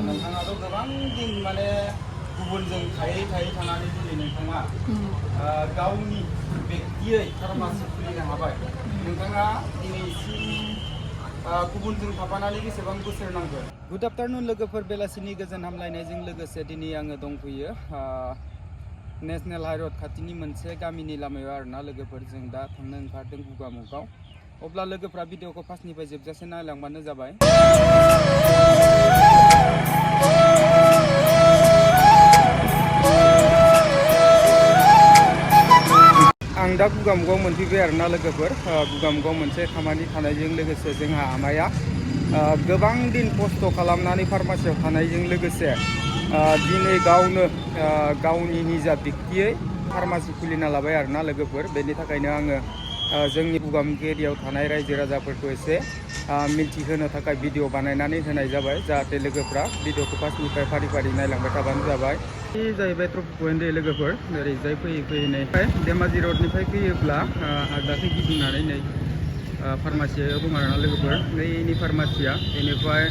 नोंथाङाथ' गोबां दिन माने गुबुनजों थायै थानानै दिनै नोंथाङा गावनि बेक्तियै फार्मासि खुलिनो हाबाय। नोंथाङा दिनैसिम गुबुनजों थाफानानै बेसेबां बोसोर नांगोन? गुड आफ्टारनुन लोगोफोर, बेलासिनि गोजोन हामलायनायजों लोगोसे दिनै आङो दंफैयो नेशनेल हाइरड खाथिनि मोनसे गामिनि लामायाव आरोना लोगोफोर। जों दा थांनो ओंखारदों गुगामुगाव। अब्ला लोगोफ्रा भिडिअखौ फार्स्टनिफ्राय जोबजासे नायलांबानो जाबाय। आं दा गुगामुगाव मोनफैबाय आरोना लोगोफोर। गुगामुगाव मोनसे खामानि थानायजों लोगोसे जोंहा आमाया गोबां दिन खस्थ' खालामनानै फार्मासियाव थानायजों लोगोसे दिनै गावनो गावनि निजा बेक्तियै फार्मासि खुलिना लाबाय आरोना लोगोफोर। बेनि थाखायनो आङो जोंनि गुगामुग एरियायाव थानाय रायजो राजाफोरखौ एसे मिन्थिहोनो थाखाय भिडिअ बानायनानै होनाय जाबाय, जाहाथे लोगोफ्रा भिडिअखौ फार्स्टनिफ्राय फारि फारि नायलांबाय थाबानो जाबाय। बे जाहैबाय ट्रफिक पइन्ट दे लोगोफोर। ओरैजाय फैयै नै धेमाजि रडनिफ्राय फैयोब्ला आगदाखै गिदिंनानै नै फार्मासियाव दं आरोना लोगोफोर। नैनि फार्मासिया। बेनिफ्राय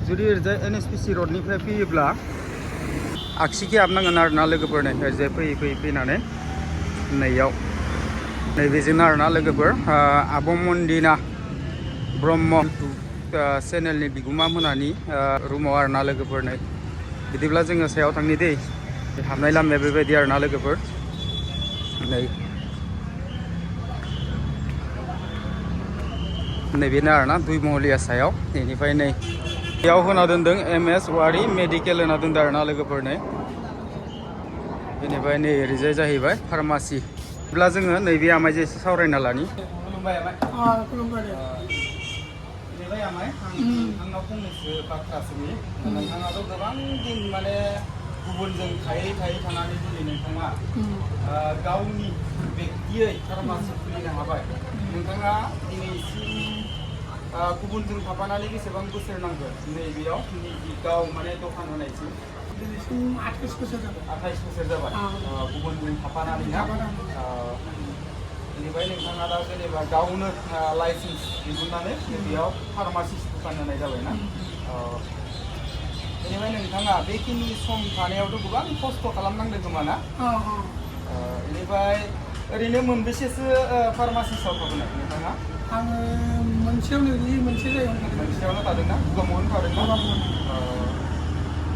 जुदि ओरैजाय NSPC रडनिफ्राय फैयोब्ला आगसिखै हाबनांगोन आरोना लोगोफोर। नै ओरैजाय फैयै फैनानै नैयाव नैबेजोंनो आरोना लोगोफोर आब' मन्दिना ब्रह्म चेनेलनि बिगोमा मोनानि रुमाव आरोना लोगोफोर। नै बिदिब्ला जोङो सायाव थांनि दै। हाबनाय लामाया बेबायदि आरोना लोगोफोर। नैबेनो आरोना दुइ महलिया सायाव। बेनिफ्राय नै बेयाव होना दोनदों MS वारि मेडिकेल होना दोनदों आरोना लोगोफोर। नै बेनिफ्राय नै ओरैजाय जाहैबाय फार्मासि। बिदिब्ला जोङो नैबे आमाइजों एसे सावरायना लानि। खुलुमबाय आमाइ। खुलुमबाय दे। बेनिफ्राय आमाइ आं नोंथांनाव फंनैसो बाथ्रा सोंनि। नोंथाङाथ' गोबां दिन माने गुबुनजों थायै थानानै दिनै नोंथाङा गावनि बेक्तियै फार्मासि खुलिनो हाबाय। नोंथाङा दिनैसिम गुबुनजों थाफानानै बेसेबां बोसोर नांगोन नैबेयाव गाव माने दखान होनायसिम? दिनैसिम 28 बोसोर जाबाय। 28 बोसोर जाबाय गुबुनजों थाफानानै ना? बेनिफ्राय नोंथाङा दा जेनेबा गावनो लाइसेन्स दिहुननानै बेयाव फार्मासिस्ट दखान होनाय जाबाय ना? बेनिफ्राय नोंथाङा बेखिनि सम थानायावथ' गोबां खस्थ' खालामनांदों खोमा ना? बेनिफ्राय ओरैनो मोनबेसेसो फार्मासिस्टआव थाबोनाय नोंथाङा? आङो मोनसेयावनो मोनसे जायगायावनो थादों। मोनसेयावनो थादोंना? गुगामुगावनो थादोंना?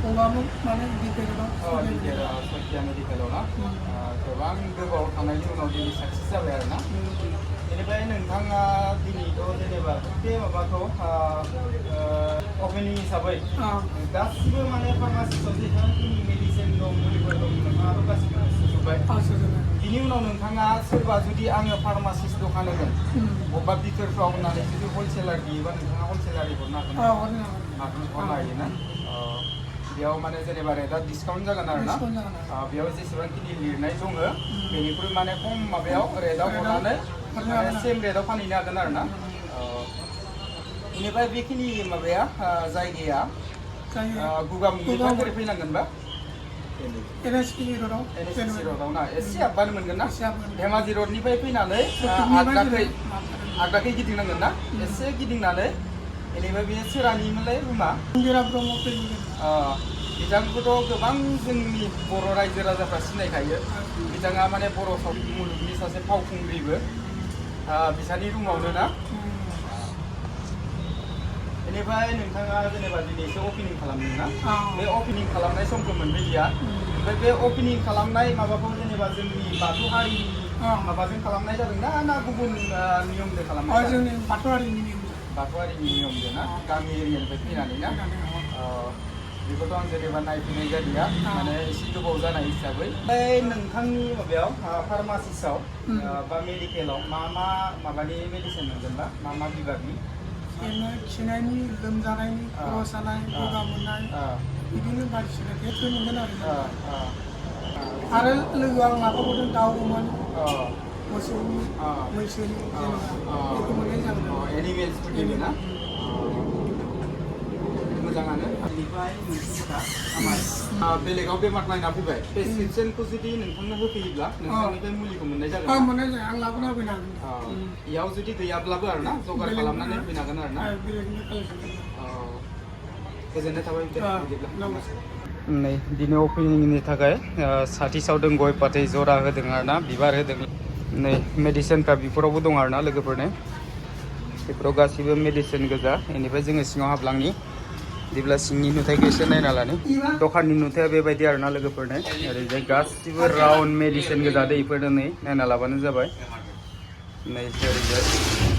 गुगामुग माने डिकेलाव। सथिया मेडिकेलाव ना? गोबां गोबाव थानायनि उनाव दिनै साक्सेस जाबाय आरोना? बेनिफ्राय नोंथाङा दिनैथ' जेनेबा बे माबाखौ अपेनिं हिसाबै गासिबो माने फार्मासिस्टआव जेसेबांखिनि मेडिसिन दं मुलिफोर दं नोंथाङाथ' गासिबो सुजुबाय। बिनि उनाव नोंथाङा सोरबा जुदि आङो फार्मासिस्ट दखान होगोन बबेबा बिथोरफ्राव होननानै जुदि हलसेलार बियोबा नोंथाङा हलसेलारि हरनो हागोन? हरनो हायो ना? बेयाव माने जेनेबा रेटआ डिसकाउन्ट जागोन आरोना? बेयाव जेसेबांखिनि लिरनाय दङ बेनिख्रुइ माने खम माबायाव रेटआव हरनानै सेम रेटआव फानहैनो हागोन आरोना? बेनिफ्राय बेखिनि माबाया जायगाया गुगामुगनिफ्राय बोरै फैनांगोनबा? NSPC रडआव ना? एसे हाबबानो मोनगोन ना? धेमाजि रडनिफ्राय फैनानै आगदाखै गिदिंनांगोन ना? एसे गिदिंनानै बेनिफ्राय बे सोरानिमोनलाय रुमा? मन्दिरा ब्रह्म क्लिनिक। बिथांखौथ' गोबां जोंनि बर' रायजो राजाफ्रा सिनायखायो। बिथाङा माने बर' सावथुन मुलुगनि सासे फावखुंग्रिबो। बिसानि रुमावनो ना? बेनिफ्राय नोंथाङा जेनेबा दिनैसो अपेनिं खालामदों ना? बे अपेनिं खालामनाय समखौ मोनबायदिया? ओमफ्राय बे अपेनिं खालामनाय माबाखौ जेनेबा जोंनि बाथौ हारिनि माबाजों खालामनाय जादों ना गुबुन नियमजों खालामनाय? जोंनि बाथौ हारिनि नियम। बाथौ हारिनि नियमजों ना? गामि एरियानिफ्राय फैनानै ना? बेखौथ' आं जेनेबा नायफैनाय जादिया माने एसे गोबाव जानाय हिसाबै। ओमफ्राय नोंथांनि माबायाव फार्मासिस्टआव बा मेडिकेलाव मा माबानि मेडिसिन मोनगोनबा? मा बिभागनि? खिनायनि, लोमजानायनि, खर' सानाय, गगा मोननाय बिदिनो बायदिसिना टेस्ट मोनगोन आरो लोगोआव आं लाफाबावदों दाउ, अमानि, मोसौनि, मैसोनि जेनेबा बेखौ मोननाय जागोन। एनिमेल्सफोरनिबो ना? मोजाङानो। बेनिफ्राय नोंथाङा बेलेगाव बेमार नायना फैबाय। प्रेसक्रिपसनखौ जुदि नोंथांनो होफैयोब्ला नोंथांनिफ्राय मुलिखौ मोननाय जागोन? मोननाय जाया। आं लाबोना होफैनो हागोन। बेयाव जुदि गैयाब्लाबो आरोना जगार खालामनानै होफैनो हागोन आरोना? गोजोननाय थाबाय बिदिब्ला नमस्कार नै दिनै अपेनिंनि थाखाय साथि सावदों गय फाथै जरा होदों आरोना बिबार होदों नै मेडिसिनफ्रा बेफोरावबो दं आरोना लोगोफोरनो बेफोराव गासिबो मेडिसिन गोजा बेनिफ्राय जोङो सिङाव हाबलांनि बिदिब्ला सिंनि नुथायखौ एसे नायना लानो दखाननि नुथाया बेबायदि आरोना लोगोफोरनो ओरैजाय गासिबो राउन्ड मेडिसिन गोजा दै इफोरनो नै नायना लाबानो जाबाय नै ओरैजाय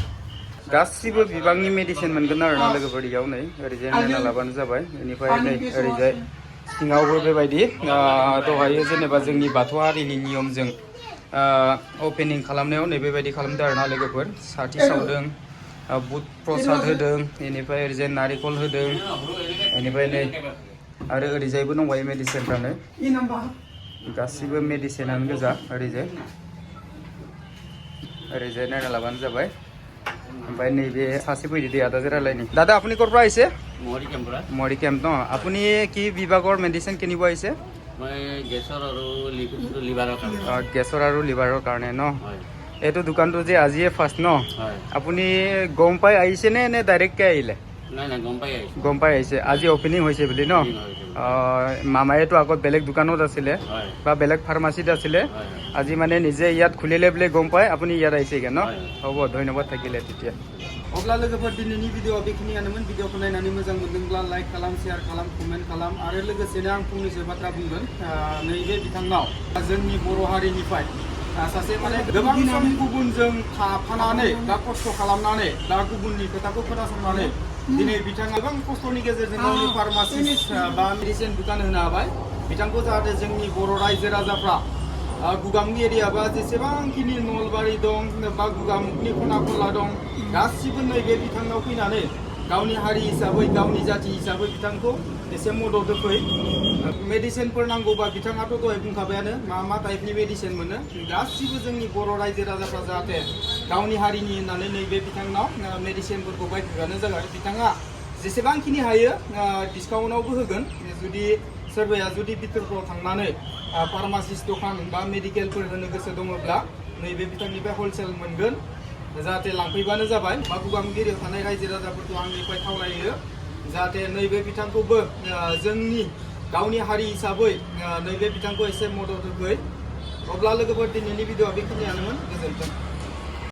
गासिबो बिबांनि मेडिसिन मोनगोन आरोना लोगोफोर इयाव नै ओरैजाय नायना लाबानो जाबाय बेनिफ्राय नै ओरैजाय सिङावबो बेबायदि दहायो जेनेबा जोंनि बाथौ हारिनि नियमजों अपेनिं खालामनायाव नै बेबायदि खालामदों आरोना लोगोफोर साथि सावदों बुट प्रसाद होदों बेनिफ्राय ओरैजाय नारिखल होदों बेनिफ्राय नै आरो ओरैजायबो दंबायो मेडिसिनफ्रानो गासिबो मेडिसिनानो गोजा ओरैजाय नायना लाबानो जाबाय ओमफ्राय नैबे सासे फैदो दे आदाजों रायलायनि দাদা আপুনি ক'ৰ পৰা আহিছে মৰি কেম্প ন আপুনি কি বিভাগৰ মেডিচিন কিনিব আহিছে মই গেছৰ আৰু লিভাৰৰ কাৰণে গেছৰ আৰু লিভাৰৰ কাৰণে ন এইটো দোকানটো যে আজিয়ে ফাৰ্ষ্ট ন হয় আপুনি গম পাই আহিছে নে ডাইৰেক্টকৈ আহিলে নাই নাই গম পাই আহিছে আজি অপেনিং হৈছে বুলি ন মামায়েতো আগত বেলেগ দোকানত আছিলে বা বেলেগ ফাৰ্মাচীত আছিলে আজি মানে নিজে ইয়াত খুলিলে বুলি গম পাই আপুনি ইয়াত আহিছেগৈ ন হ'ব ধন্যবাদ থাকিলে তেতিয়া अब्ला लोगोफोर दिनैनि भिडिअ बेखिनियानोमोन भिडिअखौ नायनानै मोजां मोनदोंब्ला लाइक खालाम शेयार खालाम कमेन्ट खालाम आरो लोगोसेनो आं फंनैसो बाथ्रा बुंगोन नैबे बिथांनाव जोंनि बर' हारिनिफ्राय सासे माने गोबां सम गुबुनजों थाफानानै दा खस्थ' खालामनानै दा गुबुननि खोथाखौ खोनासंनानै दिनै बिथाङा गोबां खस्थ'नि गेजेरजों गावनि फार्मासिस्ट बा मेडिसिन दुकान होनो हाबाय बिथांखौ जाहाथे जोंनि बर' रायजो राजाफ्रा गुगामुग एरिया बा जेसेबांखिनि नलबारि दं बा गुगामुगनि खना खनला दं गासिबो नैबे बिथांनाव फैनानै गावनि हारि हिसाबै गावनि जाथि हिसाबै बिथांखौ एसे मदद होफै मेडिसिनफोर नांगौबा बिथाङाथ' दहाय बुंखाबायानो मा टाइपनि मेडिसिन मोनो गासिबो जोंनि बर' रायजो राजाफ्रा जाहाथे गावनि हारिनि होननानै नैबे बिथांनाव मेडिसिनफोरखौ बायफैबानो जाबाय बिथाङा जेसेबांखिनि हायो डिसकाउन्टआवबो होगोन जुदि सोरबाया जुदि बिथोरफ्राव थांनानै फार्मासिस्ट दखान बा मेडिकेलफोर होनो गोसो दङब्ला नैबे बिथांनिफ्राय हलसेल मोनगोन जाहाथे लांफैबानो जाबाय बा गुगामुग एरियायाव थानाय रायजो राजाफोरखौ आंनिफ्राय खावलायो जाहाथे नैबे बिथांखौबो जोंनि गावनि हारि हिसाबै नैबे बिथांखौ एसे मदद होफै अब्ला लोगोफोर दिनैनि भिडिअआ बेखिनियानोमोन गोजोन्थों